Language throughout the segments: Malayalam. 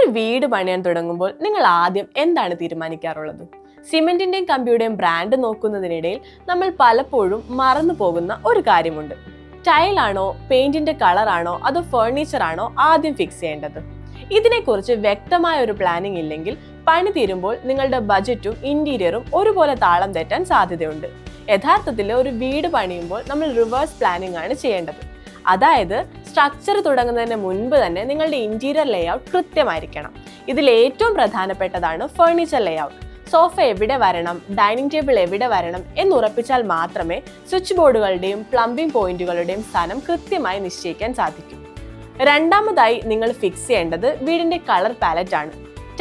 ഒരു വീട് പണിയാൻ തുടങ്ങുമ്പോൾ നിങ്ങൾ ആദ്യം എന്താണ് തീരുമാനിക്കാറുള്ളത്? സിമെന്റിന്റെയും കമ്പിയുടെയും ബ്രാൻഡ് നോക്കുന്നതിനിടയിൽ നമ്മൾ പലപ്പോഴും മറന്നു പോകുന്ന ഒരു കാര്യമുണ്ട്. ടൈലാണോ, പെയിന്റിന്റെ കളറാണോ, അതോ ഫർണിച്ചർ ആണോ ആദ്യം ഫിക്സ് ചെയ്യേണ്ടത്? ഇതിനെക്കുറിച്ച് വ്യക്തമായ ഒരു പ്ലാനിംഗ് ഇല്ലെങ്കിൽ പണി തീരുമ്പോൾ നിങ്ങളുടെ ബജറ്റും ഇന്റീരിയറും ഒരുപോലെ താളം തെറ്റാൻ സാധ്യതയുണ്ട്. യഥാർത്ഥത്തിൽ ഒരു വീട് പണിയുമ്പോൾ നമ്മൾ റിവേഴ്സ് പ്ലാനിംഗ് ആണ് ചെയ്യേണ്ടത്. അതായത് സ്ട്രക്ചർ തുടങ്ങുന്നതിന് മുൻപ് തന്നെ നിങ്ങളുടെ ഇന്റീരിയർ ലേഔട്ട് കൃത്യമായിരിക്കണം. ഇതിൽ ഏറ്റവും പ്രധാനപ്പെട്ടതാണ് ഫർണിച്ചർ ലേഔട്ട്. സോഫ എവിടെ വരണം, ഡൈനിങ് ടേബിൾ എവിടെ വരണം എന്ന് ഉറപ്പിച്ചാൽ മാത്രമേ സ്വിച്ച് ബോർഡുകളുടെയും പ്ലംബിംഗ് പോയിന്റുകളുടെയും സ്ഥാനം കൃത്യമായി നിശ്ചയിക്കാൻ സാധിക്കൂ. രണ്ടാമതായി നിങ്ങൾ ഫിക്സ് ചെയ്യേണ്ടത് വീടിന്റെ കളർ പാലറ്റ് ആണ്.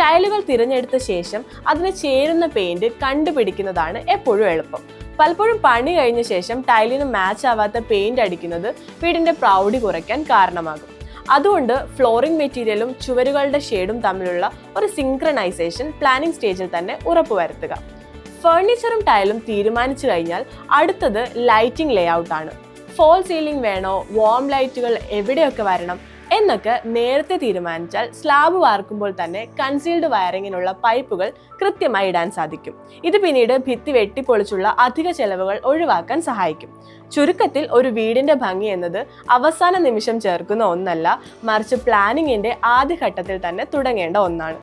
ടൈലുകൾ തിരഞ്ഞെടുത്ത ശേഷം അതിന് ചേരുന്ന പെയിന്റ് കണ്ടുപിടിക്കുന്നതാണ് എപ്പോഴും എളുപ്പം. പലപ്പോഴും പണി കഴിഞ്ഞ ശേഷം ടൈലിന് മാച്ച് ആവാത്ത പെയിന്റ് അടിക്കുന്നത് വീടിന്റെ പ്രൗഢി കുറയ്ക്കാൻ കാരണമാകും. അതുകൊണ്ട് ഫ്ലോറിംഗ് മെറ്റീരിയലും ചുവരുകളുടെ ഷെയ്ഡും തമ്മിലുള്ള ഒരു സിങ്ക്രണൈസേഷൻ പ്ലാനിംഗ് സ്റ്റേജിൽ തന്നെ ഉറപ്പുവരുത്തുക. ഫർണിച്ചറും ടൈലും തീരുമാനിച്ചു കഴിഞ്ഞാൽ അടുത്തത് ലൈറ്റിംഗ് ലേഔട്ട് ആണ്. ഫോൾ സീലിംഗ് വേണോ, വാം ലൈറ്റുകൾ എവിടെയൊക്കെ വരണം എന്നൊക്കെ നേരത്തെ തീരുമാനിച്ചാൽ സ്ലാബ് വാർക്കുമ്പോൾ തന്നെ കൺസീൽഡ് വയറിങ്ങിനുള്ള പൈപ്പുകൾ കൃത്യമായി ഇടാൻ സാധിക്കും. ഇത് പിന്നീട് ഭിത്തി വെട്ടിപ്പൊളിച്ചുള്ള അധിക ചെലവുകൾ ഒഴിവാക്കാൻ സഹായിക്കും. ചുരുക്കത്തിൽ ഒരു വീടിന്റെ ഭംഗി എന്നത് അവസാന നിമിഷം ചേർക്കുന്ന ഒന്നല്ല, മറിച്ച് പ്ലാനിങ്ങിന്റെ ആദ്യഘട്ടത്തിൽ തന്നെ തുടങ്ങേണ്ട ഒന്നാണ്.